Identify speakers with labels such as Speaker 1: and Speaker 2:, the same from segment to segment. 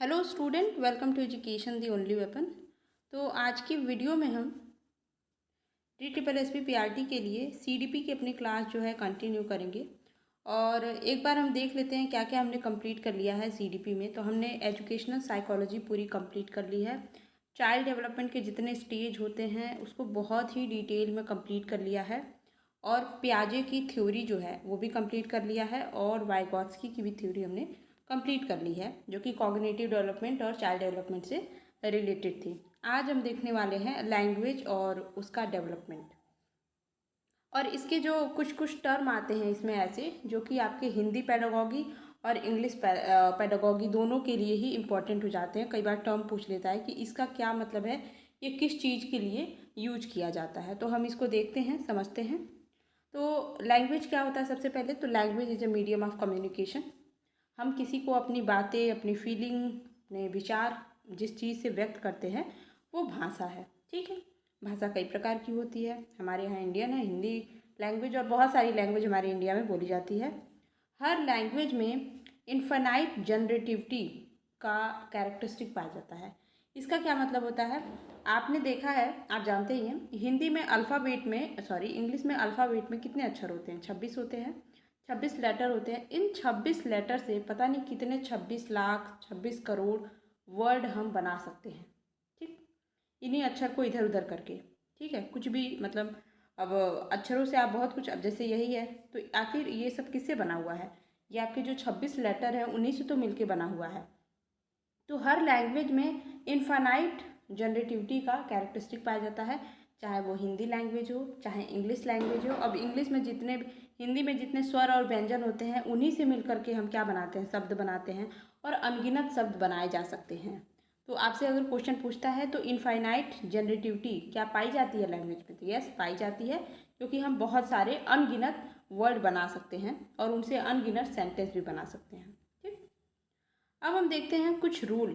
Speaker 1: Hello student, welcome to education the only weapon. तो आज की वीडियो में हम TSSSB के लिए CDP की अपनी क्लास जो है कंटिन्यू करेंगे। और एक बार हम देख लेते हैं क्या क्या हमने कंप्लीट कर लिया है CDP में। तो हमने एजुकेशनल साइकोलॉजी पूरी कंप्लीट कर ली है। चाइल्ड डेवलपमेंट के जितने स्टेज होते हैं उसको बहुत ही डिटेल में कंप्लीट कर लिया है। और पियाजे की थ्योरी जो है वो भी कंप्लीट कर लिया है, और वाइगॉत्स्की की भी थ्योरी हमने कंप्लीट कर ली है, जो कि कॉग्निटिव डेवलपमेंट और चाइल्ड डेवलपमेंट से रिलेटेड थी। आज हम देखने वाले हैं लैंग्वेज और उसका डेवलपमेंट। और इसके जो कुछ कुछ टर्म आते हैं इसमें ऐसे, जो कि आपके हिंदी पेडागॉगी और इंग्लिश पेडागॉगी दोनों के लिए ही इम्पॉर्टेंट हो जाते हैं। कई बार टर्म पूछ लेता है कि इसका क्या मतलब है, ये किस चीज़ के लिए यूज किया जाता है। तो हम इसको देखते हैं, समझते हैं। तो लैंग्वेज क्या होता है? सबसे पहले तो language is a medium of communication. हम किसी को अपनी बातें, अपनी फीलिंग, अपने विचार जिस चीज़ से व्यक्त करते हैं वो भाषा है। ठीक है, भाषा कई प्रकार की होती है। हमारे यहाँ इंडियन है, हिंदी लैंग्वेज, और बहुत सारी लैंग्वेज हमारे इंडिया में बोली जाती है। हर लैंग्वेज में इन्फानाइट जनरेटिविटी का कैरेक्टरिस्टिक पाया जाता है। इसका क्या मतलब होता है? आपने देखा है, आप जानते ही हैं, हिंदी में अल्फ़ाबेट में, सॉरी, इंग्लिश में अल्फ़ाबेट में कितने अक्षर होते हैं? 26 होते हैं, 26 लेटर होते हैं। इन 26 लेटर से पता नहीं कितने 26 लाख 26 करोड़ वर्ड हम बना सकते हैं। ठीक, इन्हीं अक्षर को इधर उधर करके। ठीक है, कुछ भी मतलब, अब अक्षरों से आप बहुत कुछ, अब जैसे यही है तो आखिर ये सब किससे बना हुआ है? ये आपके जो 26 लेटर हैं उन्हीं से तो मिलके बना हुआ है। तो हर लैंग्वेज में इनफानाइट जनरेटिविटी का कैरेक्टरिस्टिक पाया जाता है, चाहे वो हिंदी लैंग्वेज हो चाहे इंग्लिश लैंग्वेज हो। अब इंग्लिश में जितने, हिंदी में जितने स्वर और व्यंजन होते हैं उन्हीं से मिलकर के हम क्या बनाते हैं? शब्द बनाते हैं, और अनगिनत शब्द बनाए जा सकते हैं। तो आपसे अगर क्वेश्चन पूछता है तो इनफाइनाइट जनरेटिविटी क्या पाई जाती है लैंग्वेज में? तो यस, पाई जाती है, क्योंकि हम बहुत सारे अनगिनत वर्ड बना सकते हैं और उनसे अनगिनत सेंटेंस भी बना सकते हैं। ठीक, अब हम देखते हैं कुछ रूल,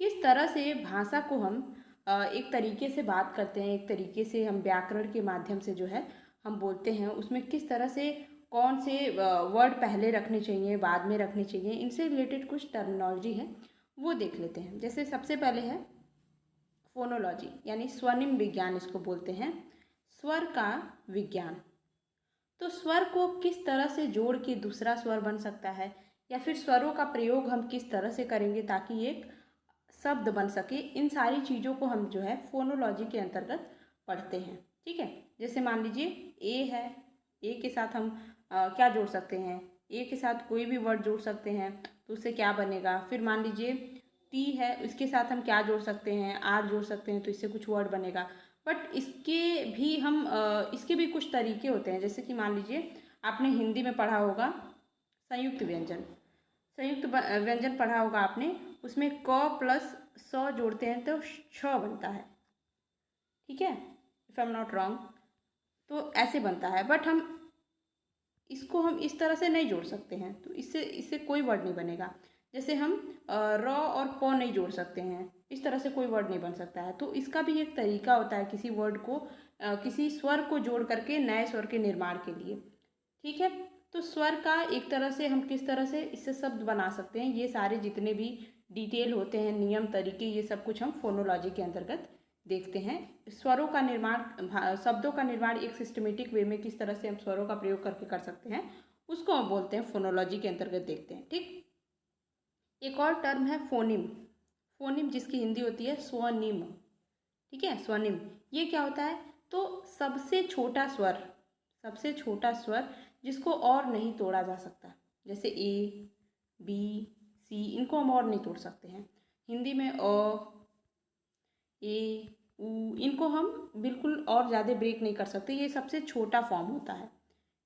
Speaker 1: किस तरह से भाषा को हम एक तरीके से बात करते हैं, एक तरीके से हम व्याकरण के माध्यम से जो है हम बोलते हैं, उसमें किस तरह से कौन से वर्ड पहले रखने चाहिए, बाद में रखने चाहिए, इनसे रिलेटेड कुछ टर्मिनोलॉजी है वो देख लेते हैं। जैसे सबसे पहले है फोनोलॉजी, यानी स्वनिम विज्ञान इसको बोलते हैं, स्वर का विज्ञान। तो स्वर को किस तरह से जोड़ के दूसरा स्वर बन सकता है, या फिर स्वरों का प्रयोग हम किस तरह से करेंगे ताकि एक शब्द बन सके, इन सारी चीज़ों को हम जो है फोनोलॉजी के अंतर्गत पढ़ते हैं। ठीक है, जैसे मान लीजिए ए है, ए के साथ हम क्या जोड़ सकते हैं? ए के साथ कोई भी वर्ड जोड़ सकते हैं, तो उससे क्या बनेगा? फिर मान लीजिए टी है, इसके साथ हम क्या जोड़ सकते हैं? आर जोड़ सकते हैं, तो इससे कुछ वर्ड बनेगा। बट इसके भी कुछ तरीके होते हैं। जैसे कि मान लीजिए आपने हिंदी में पढ़ा होगा संयुक्त व्यंजन, व्यंजन पढ़ा होगा आपने, उसमें क प्लस स जोड़ते हैं तो छ बनता है। ठीक है, if I am not wrong, तो ऐसे बनता है। बट हम इस तरह से नहीं जोड़ सकते हैं, तो इससे इससे कोई वर्ड नहीं बनेगा। जैसे हम र और प नहीं जोड़ सकते हैं, इस तरह से कोई वर्ड नहीं बन सकता है। तो इसका भी एक तरीका होता है किसी वर्ड को, किसी स्वर को जोड़ करके नए स्वर के निर्माण के लिए। ठीक है, तो स्वर का एक तरह से हम किस तरह से इससे शब्द बना सकते हैं, ये सारे जितने भी डिटेल होते हैं, नियम, तरीके, ये सब कुछ हम फोनोलॉजी के अंतर्गत देखते हैं। स्वरों का निर्माण, शब्दों का निर्माण एक सिस्टमेटिक वे में किस तरह से हम स्वरों का प्रयोग करके कर सकते हैं, उसको हम बोलते हैं फोनोलॉजी के अंतर्गत देखते हैं। ठीक, एक और टर्म है फोनिम। फोनिम जिसकी हिंदी होती है स्वनिम। ठीक है, स्वनिम, ये क्या होता है? तो सबसे छोटा स्वर, सबसे छोटा स्वर जिसको और नहीं तोड़ा जा सकता। जैसे ए, बी, सी, इनको हम और नहीं तोड़ सकते हैं। हिंदी में अ, ए, उ, इनको हम बिल्कुल और ज़्यादा ब्रेक नहीं कर सकते, ये सबसे छोटा फॉर्म होता है।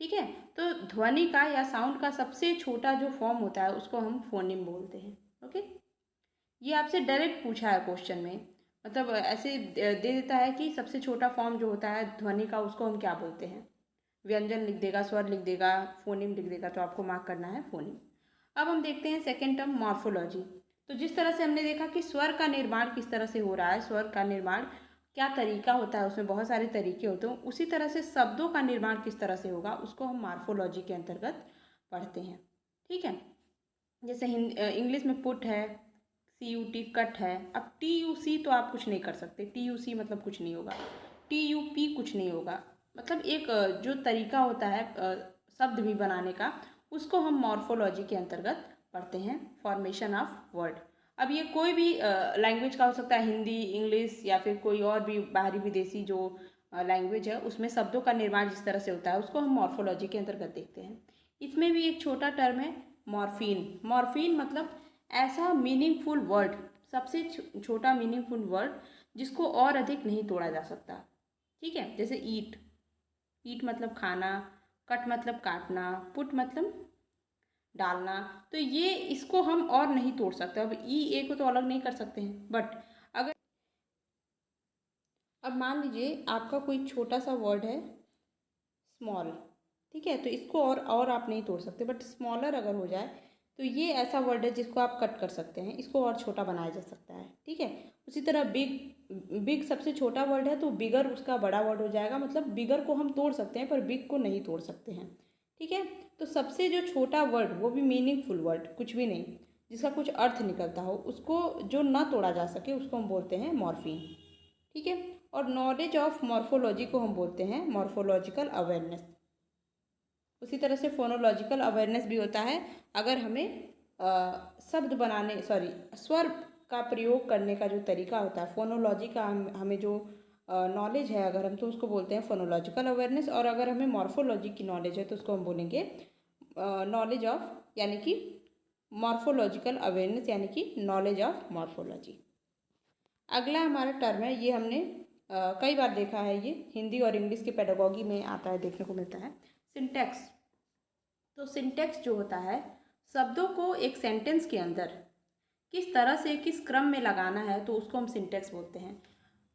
Speaker 1: ठीक है, तो ध्वनि का या साउंड का सबसे छोटा जो फॉर्म होता है उसको हम फोनिम बोलते हैं। ओके, ये आपसे डायरेक्ट पूछा है क्वेश्चन में, मतलब ऐसे दे देता है कि सबसे छोटा फॉर्म जो होता है ध्वनि का उसको हम क्या बोलते हैं। व्यंजन लिख देगा, स्वर लिख देगा, फोनिम लिख देगा, तो आपको मार्क करना है फोनिम। अब हम देखते हैं सेकेंड टर्म मॉर्फोलॉजी। तो जिस तरह से हमने देखा कि स्वर का निर्माण किस तरह से हो रहा है, स्वर का निर्माण क्या तरीका होता है, उसमें बहुत सारे तरीके होते हैं, उसी तरह से शब्दों का निर्माण किस तरह से होगा उसको हम मॉर्फोलॉजी के अंतर्गत पढ़ते हैं। ठीक है, जैसे इंग्लिश में पुट है, CUT कट है। अब TUC तो आप कुछ नहीं कर सकते, TUC मतलब कुछ नहीं होगा, TUP कुछ नहीं होगा। मतलब एक जो तरीका होता है शब्द भी बनाने का, उसको हम मॉर्फोलॉजी के अंतर्गत पढ़ते हैं, फॉर्मेशन ऑफ वर्ड। अब ये कोई भी लैंग्वेज का हो सकता है, हिंदी, इंग्लिश या फिर कोई और भी बाहरी विदेशी जो लैंग्वेज है, उसमें शब्दों का निर्माण जिस तरह से होता है उसको हम मॉर्फोलॉजी के अंतर्गत देखते हैं। इसमें भी एक छोटा टर्म है मॉर्फीन। मॉर्फीन मतलब ऐसा मीनिंगफुल वर्ड, सबसे छोटा मीनिंगफुल वर्ड जिसको और अधिक नहीं तोड़ा जा सकता। ठीक है, जैसे ईट, ईट मतलब खाना, कट मतलब काटना, पुट मतलब डालना। तो ये इसको हम और नहीं तोड़ सकते। अब ई ए को तो अलग नहीं कर सकते हैं, बट अगर अब मान लीजिए आपका कोई छोटा सा वर्ड है स्मॉल, ठीक है, तो इसको और आप नहीं तोड़ सकते, बट स्मॉलर अगर हो जाए तो ये ऐसा वर्ड है जिसको आप कट कर सकते हैं, इसको और छोटा बनाया जा सकता है। ठीक है, उसी तरह बिग, बिग सबसे छोटा वर्ड है तो बिगर उसका बड़ा वर्ड हो जाएगा, मतलब बिगर को हम तोड़ सकते हैं पर बिग को नहीं तोड़ सकते हैं। ठीक है, तो सबसे जो छोटा वर्ड, वो भी मीनिंगफुल वर्ड, कुछ भी नहीं, जिसका कुछ अर्थ निकलता हो, उसको जो ना तोड़ा जा सके उसको हम बोलते हैं मॉर्फीन। ठीक है, और नॉलेज ऑफ मॉर्फोलॉजी को हम बोलते हैं मॉर्फोलॉजिकल अवेयरनेस। उसी तरह से फोनोलॉजिकल अवेयरनेस भी होता है, अगर हमें शब्द बनाने, सॉरी, स्वर का प्रयोग करने का जो तरीका होता है, फोनोलॉजी का हमें जो नॉलेज है अगर हम, तो उसको बोलते हैं फोनोलॉजिकल अवेयरनेस। और अगर हमें मॉर्फोलॉजी की नॉलेज है तो उसको हम बोलेंगे नॉलेज ऑफ, यानी कि मॉर्फोलॉजिकल अवेयरनेस, यानी कि नॉलेज ऑफ मॉर्फोलॉजी। अगला हमारा टर्म है, ये हमने कई बार देखा है, ये हिंदी और इंग्लिश के पेडागॉजी में आता है, देखने को मिलता है, सिंटैक्स। तो सिंटैक्स जो होता है, शब्दों को एक सेंटेंस के अंदर किस तरह से किस क्रम में लगाना है, तो उसको हम सिंटैक्स बोलते हैं।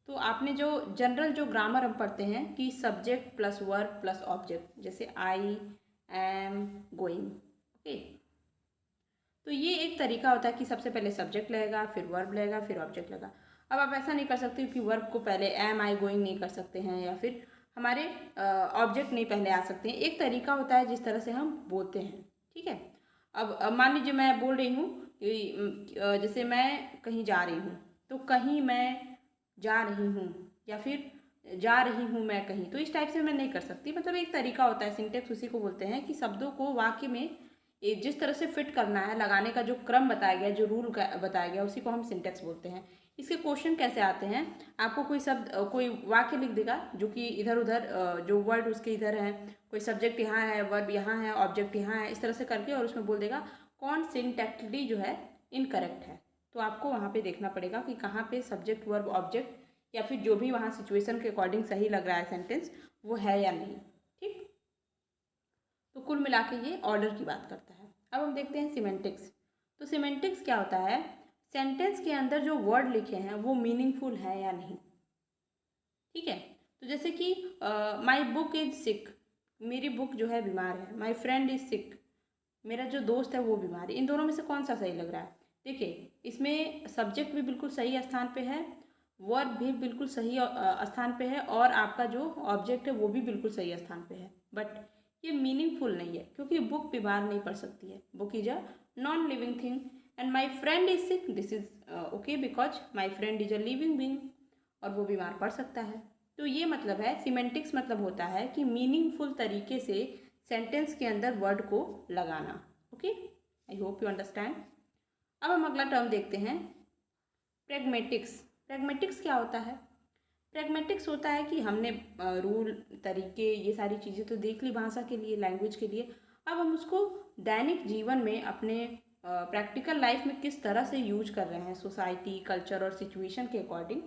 Speaker 1: तो आपने जो जनरल जो ग्रामर हम पढ़ते हैं कि subject plus verb plus object, जैसे आई एम गोइंग, ओके, तो ये एक तरीका होता है कि सबसे पहले सब्जेक्ट लगेगा, फिर वर्ब लगेगा, फिर ऑब्जेक्ट लगेगा। अब आप ऐसा नहीं कर सकते कि वर्ब को पहले एम आई गोइंग नहीं कर सकते हैं, या फिर हमारे ऑब्जेक्ट नहीं पहले आ सकते हैं। एक तरीका होता है जिस तरह से हम बोलते हैं। ठीक है, अब मान लीजिए मैं बोल रही हूँ कि जैसे मैं कहीं जा रही हूँ, तो कहीं मैं जा रही हूँ, या फिर जा रही हूँ मैं कहीं, तो इस टाइप से मैं नहीं कर सकती। मतलब एक तरीका होता है, सिंटेक्स उसी को बोलते हैं कि शब्दों को वाक्य में जिस तरह से फिट करना है, लगाने का जो क्रम बताया गया, जो रूल बताया गया, उसी को हम सिंटेक्स बोलते हैं। इसके क्वेश्चन कैसे आते हैं, आपको कोई शब्द कोई वाक्य लिख देगा जो कि इधर उधर जो वर्ड उसके इधर है, कोई सब्जेक्ट यहाँ है, वर्ब यहाँ है, ऑब्जेक्ट यहाँ है, इस तरह से करके, और उसमें बोल देगा कौन सिंटैक्टिकली जो है इनकरेक्ट है। तो आपको वहाँ पे देखना पड़ेगा कि कहाँ पे सब्जेक्ट वर्ब ऑब्जेक्ट या फिर जो भी वहाँ सिचुएशन के अकॉर्डिंग सही लग रहा है सेंटेंस, वो है या नहीं। ठीक, तो कुल मिला के ये ऑर्डर की बात करता है। अब हम देखते हैं सिमेंटिक्स। तो सिमेंटिक्स क्या होता है, सेंटेंस के अंदर जो वर्ड लिखे हैं वो मीनिंगफुल है या नहीं। ठीक है, तो जैसे कि माई बुक इज सिक, मेरी बुक जो है बीमार है। माई फ्रेंड इज सिक, मेरा जो दोस्त है वो बीमार है। इन दोनों में से कौन सा सही लग रहा है। देखिए, इसमें सब्जेक्ट भी बिल्कुल सही स्थान पे है, वर्ब भी बिल्कुल सही स्थान पे है, और आपका जो ऑब्जेक्ट है वो भी बिल्कुल सही स्थान पे है। बट ये मीनिंगफुल नहीं है, क्योंकि बुक बीमार नहीं पढ़ सकती है। Book is a non living thing, and my friend is sick, this is okay because my friend is a living being, और वो बीमार पड़ सकता है। तो ये मतलब है, सिमेंटिक्स मतलब होता है कि मीनिंगफुल तरीके से सेंटेंस के अंदर वर्ड को लगाना। Okay, I hope you understand. अब हम अगला टर्म देखते हैं, प्रेगमेटिक्स। प्रेगमेटिक्स क्या होता है, प्रेगमेटिक्स होता है कि हमने रूल, तरीके, ये सारी चीज़ें तो देख ली भाषा के लिए, लैंग्वेज के लिए। अब हम उसको दैनिक जीवन में अपने प्रैक्टिकल लाइफ में किस तरह से यूज कर रहे हैं, सोसाइटी, कल्चर और सिचुएशन के अकॉर्डिंग,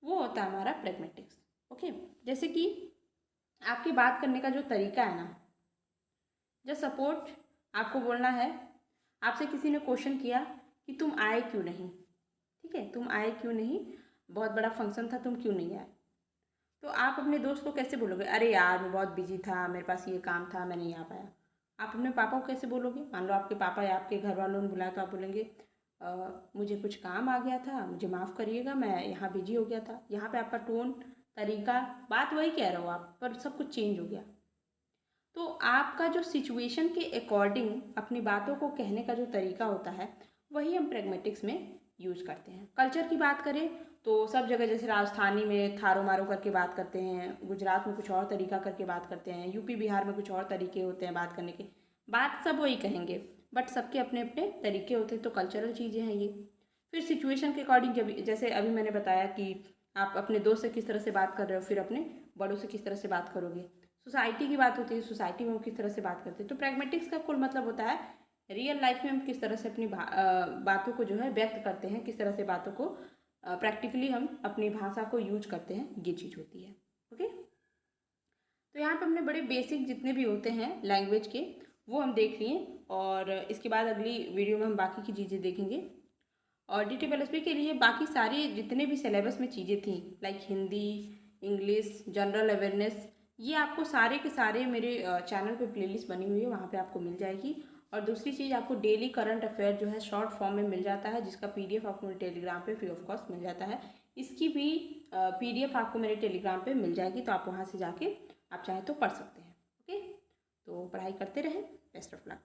Speaker 1: वो होता है हमारा प्रेगमेटिक्स। ओके, जैसे कि आपकी बात करने का जो तरीका है ना, जस्ट सपोर्ट आपको बोलना है, आपसे किसी ने क्वेश्चन किया कि तुम आए क्यों नहीं। ठीक है, तुम आए क्यों नहीं, बहुत बड़ा फंक्शन था, तुम क्यों नहीं आए। तो आप अपने दोस्त को कैसे बोलोगे, अरे यार मैं बहुत बिजी था, मेरे पास ये काम था, मैं नहीं आ पाया। आप अपने पापा को कैसे बोलोगे, मान लो आपके पापा या आपके घर वालों ने बुलाया, तो आप बोलेंगे मुझे कुछ काम आ गया था, मुझे माफ़ करिएगा, मैं यहाँ बिजी हो गया था। यहाँ पे आपका टोन, तरीका, बात वही कह रहे हो आप, पर सब कुछ चेंज हो गया। तो आपका जो सिचुएशन के अकॉर्डिंग अपनी बातों को कहने का जो तरीका होता है, वही हम प्रैग्मेटिक्स में यूज़ करते हैं। कल्चर की बात करें तो सब जगह जैसे राजस्थानी में थारो मारो करके बात करते हैं, गुजरात में कुछ और तरीका करके बात करते हैं, यूपी बिहार में कुछ और तरीके होते हैं बात करने के। बात सब वही कहेंगे बट सबके अपने अपने तरीके होते हैं, तो कल्चरल चीज़ें हैं ये। फिर सिचुएशन के अकॉर्डिंग, जब जैसे अभी मैंने बताया कि आप अपने दोस्त से किस तरह से बात कर रहे हो, फिर अपने बड़ों से किस तरह से बात करोगे। सोसाइटी की बात होती है, सोसाइटी में वो किस तरह से बात करते हैं। तो प्रैग्मेटिक्स का कुल मतलब होता है रियल लाइफ में हम किस तरह से अपनी बातों को जो है व्यक्त करते हैं, किस तरह से बातों को प्रैक्टिकली हम अपनी भाषा को यूज करते हैं, ये चीज़ होती है। ओके, तो यहाँ पे हमने बड़े बेसिक जितने भी होते हैं लैंग्वेज के वो हम देख लिए, और इसके बाद अगली वीडियो में हम बाकी की चीज़ें देखेंगे। और DTPLSP के लिए बाकी सारी जितने भी सिलेबस में चीज़ें थी, like Hindi, English, general awareness, ये आपको सारे के सारे मेरे चैनल पे प्लेलिस्ट बनी हुई है, वहाँ पे आपको मिल जाएगी। और दूसरी चीज़, आपको डेली करंट अफेयर जो है शॉर्ट फॉर्म में मिल जाता है, जिसका PDF आपको मेरे टेलीग्राम पे फ्री ऑफ कॉस्ट मिल जाता है। इसकी भी PDF आपको मेरे टेलीग्राम पे मिल जाएगी, तो आप वहाँ से जाके आप चाहें तो पढ़ सकते हैं। ओके, तो पढ़ाई करते रहें। Best of luck.